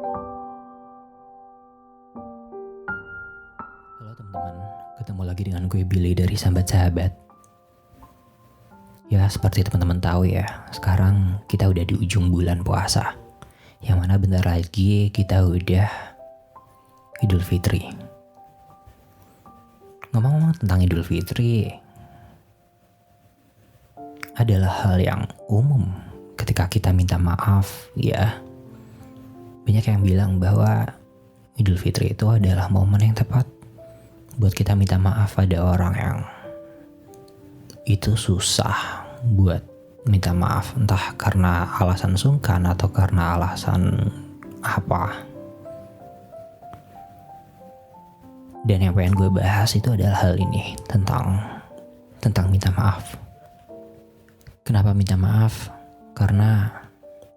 Halo teman-teman, ketemu lagi dengan gue Billy dari Sambat Sahabat. Ya seperti teman-teman tahu ya, sekarang kita udah di ujung bulan puasa, yang mana bentar lagi kita udah Idul Fitri. Ngomong-ngomong tentang Idul Fitri, adalah hal yang umum ketika kita minta maaf ya. Banyak yang bilang bahwa Idul Fitri itu adalah momen yang tepat buat kita minta maaf pada orang yang itu susah buat minta maaf, entah karena alasan sungkan atau karena alasan apa. Dan yang pengen gue bahas itu adalah hal ini, tentang minta maaf. Kenapa minta maaf? Karena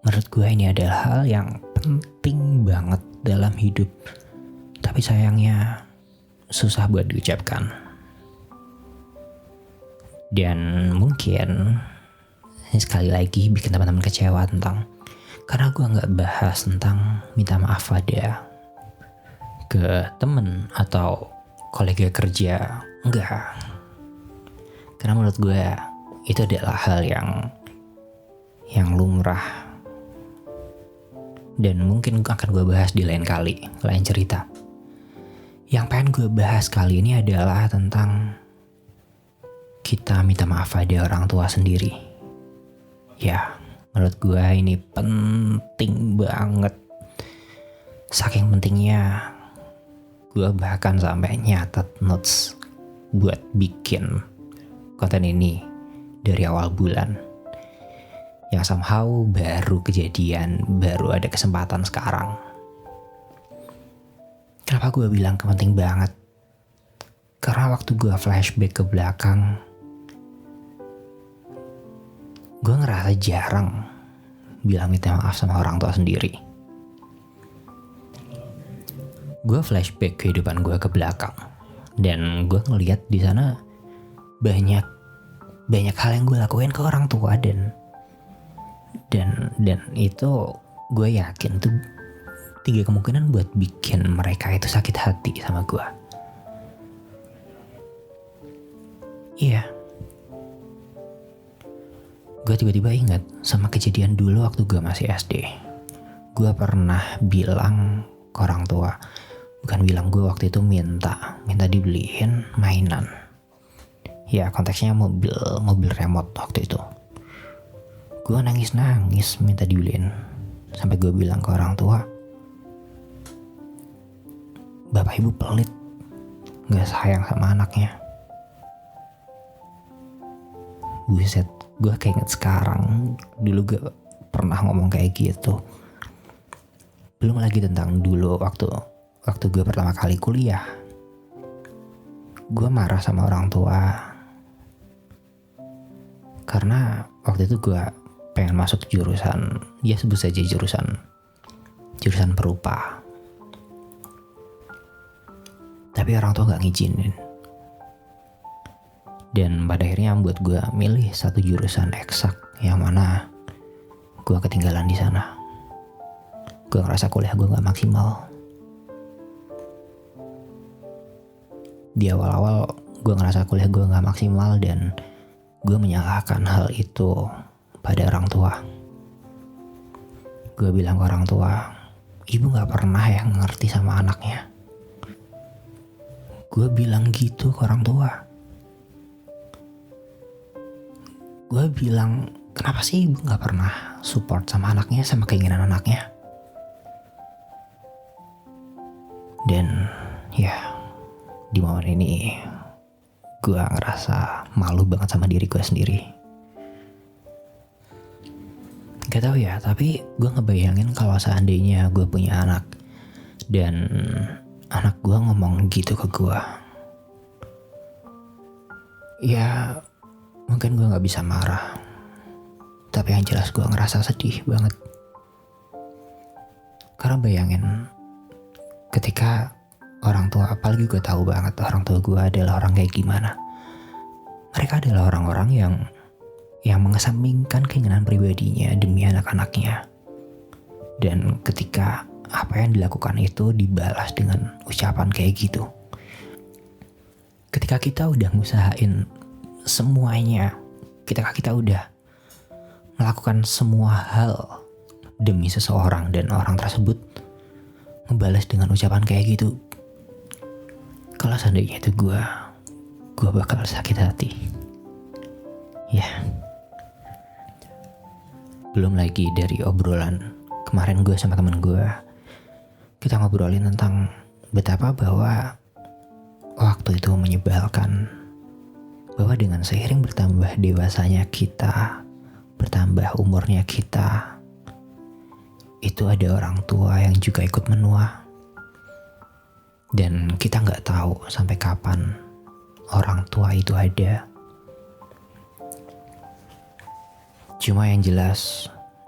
menurut gue ini adalah hal yang penting banget dalam hidup, tapi sayangnya susah buat diucapkan. Dan mungkin ini sekali lagi bikin teman-teman kecewa karena gue gak bahas tentang minta maaf pada ke temen atau kolega kerja. Enggak, karena menurut gue itu adalah hal yang lumrah, dan mungkin akan gue bahas di lain kali, lain cerita. Yang pengen gue bahas kali ini adalah tentang kita minta maaf pada orang tua sendiri. Ya, menurut gue ini penting banget. Saking pentingnya, gue bahkan sampai nyatet notes buat bikin konten ini dari awal bulan. Yang somehow baru kejadian, baru ada kesempatan sekarang. Kenapa gue bilang penting banget? Karena waktu gue flashback ke belakang, gue ngerasa jarang bilang minta maaf sama orang tua sendiri. Gue flashback kehidupan gue ke belakang, dan gue ngeliat di sana banyak hal yang gue lakuin ke orang tua, dan itu gue yakin tuh 3 kemungkinan buat bikin mereka itu sakit hati sama gue. Iya, gue tiba-tiba ingat sama kejadian dulu waktu gue masih SD. Gue pernah bilang ke orang tua, bukan bilang, gue waktu itu minta dibeliin mainan. Ya konteksnya mobil remote waktu itu. Gue nangis minta dibeliin, sampai gue bilang ke orang tua, bapak ibu pelit, gak sayang sama anaknya. Buset, gue keinget sekarang, dulu gue pernah ngomong kayak gitu. Belum lagi tentang dulu waktu gue pertama kali kuliah, gue marah sama orang tua karena waktu itu gue pengen masuk jurusan, ya sebut saja jurusan perupa, tapi orang tua gak ngizinin. Dan pada akhirnya membuat gue milih satu jurusan eksak, yang mana gue ketinggalan di sana. Gue ngerasa kuliah gue gak maksimal. Di awal-awal gue ngerasa kuliah gue gak maksimal, dan gue menyalahkan hal itu pada orang tua. Gue bilang ke orang tua, ibu gak pernah yang ngerti sama anaknya. Gue bilang gitu ke orang tua. Gue bilang, kenapa sih ibu gak pernah support sama anaknya, sama keinginan anaknya? Dan ya, di momen ini gue ngerasa malu banget sama diri gue sendiri. Gak tau ya, tapi gue ngebayangin kalau seandainya gue punya anak, dan anak gue ngomong gitu ke gue, ya mungkin gue gak bisa marah, tapi yang jelas gue ngerasa sedih banget. Karena bayangin, ketika orang tua, apalagi gue tahu banget orang tua gue adalah orang kayak gimana. Mereka adalah orang-orang yang mengesampingkan keinginan pribadinya demi anak-anaknya. Dan ketika apa yang dilakukan itu dibalas dengan ucapan kayak gitu. Ketika kita udah ngusahain semuanya, ketika kita udah melakukan semua hal demi seseorang dan orang tersebut ngebalas dengan ucapan kayak gitu, kalau seandainya itu gue bakal sakit hati. Ya, belum lagi dari obrolan kemarin gue sama temen gue, kita ngobrolin tentang betapa bahwa waktu itu menyebalkan, bahwa dengan seiring bertambah dewasanya kita, bertambah umurnya kita, itu ada orang tua yang juga ikut menua. Dan kita gak tahu sampai kapan orang tua itu ada. Cuma yang jelas,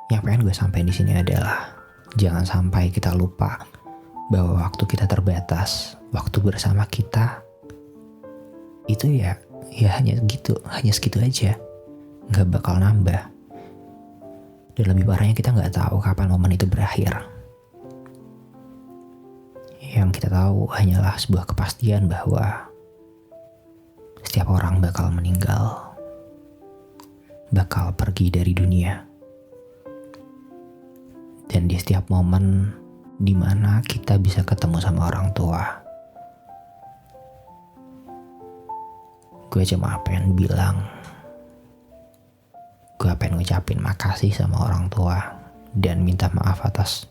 yang pengen gue sampaikan di sini adalah jangan sampai kita lupa bahwa waktu kita terbatas, waktu bersama kita itu ya hanya segitu aja, nggak bakal nambah. Dan lebih parahnya kita nggak tahu kapan momen itu berakhir. Yang kita tahu hanyalah sebuah kepastian bahwa setiap orang bakal meninggal, bakal pergi dari dunia. Dan di setiap momen dimana kita bisa ketemu sama orang tua, gue cuma pengen bilang, gue pengen ngucapin makasih sama orang tua dan minta maaf atas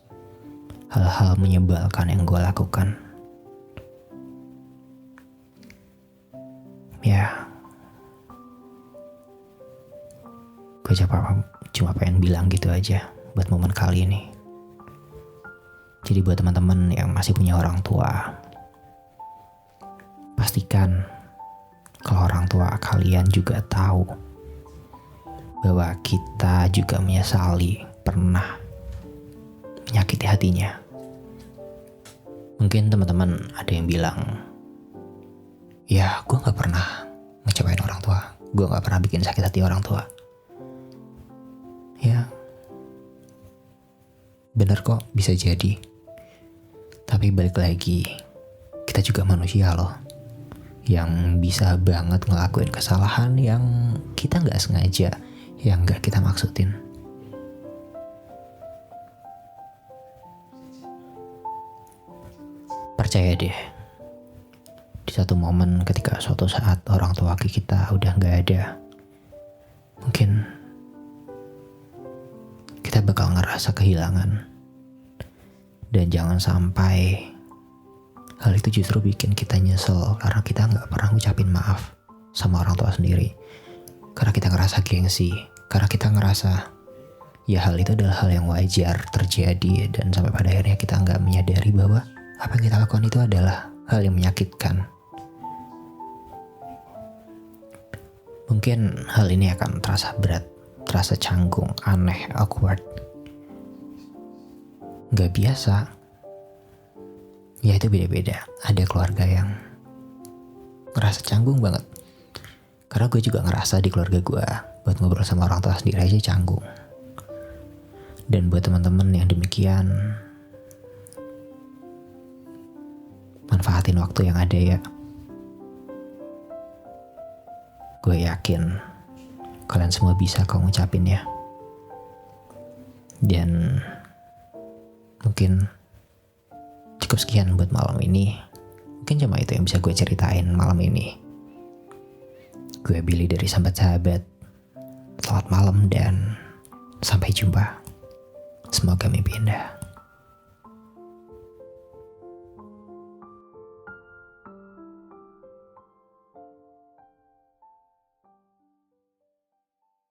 hal-hal menyebalkan yang gue lakukan. Ya, gue cuma pengen bilang gitu aja buat momen kali ini. Jadi buat teman-teman yang masih punya orang tua, pastikan kalau orang tua kalian juga tahu bahwa kita juga menyesali pernah menyakiti hatinya. Mungkin teman-teman ada yang bilang, ya gue gak pernah ngecewain orang tua, gue gak pernah bikin sakit hati orang tua. Ya, bener kok, bisa jadi. Tapi balik lagi, kita juga manusia loh, yang bisa banget ngelakuin kesalahan yang kita gak sengaja, yang gak kita maksudin. Percaya deh, di satu momen ketika suatu saat orang tua kita udah gak ada, mungkin kita bakal ngerasa kehilangan. Dan jangan sampai hal itu justru bikin kita nyesel karena kita gak pernah ngucapin maaf sama orang tua sendiri. Karena kita ngerasa gengsi, karena kita ngerasa ya hal itu adalah hal yang wajar terjadi. Dan sampai pada akhirnya kita gak menyadari bahwa apa yang kita lakukan itu adalah hal yang menyakitkan. Mungkin hal ini akan terasa berat, terasa canggung, aneh, awkward, gak biasa. Ya itu beda-beda. Ada keluarga yang ngerasa canggung banget. Karena gue juga ngerasa di keluarga gue buat ngobrol sama orang tua sendiri aja canggung. Dan buat teman-teman yang demikian, manfaatin waktu yang ada ya. Gue yakin kalian semua bisa kok ngucapin ya. Dan mungkin cukup sekian buat malam ini. Mungkin cuma itu yang bisa gue ceritain malam ini. Gue Billy dari Sambat Sahabat. Selamat malam dan sampai jumpa. Semoga mimpi indah.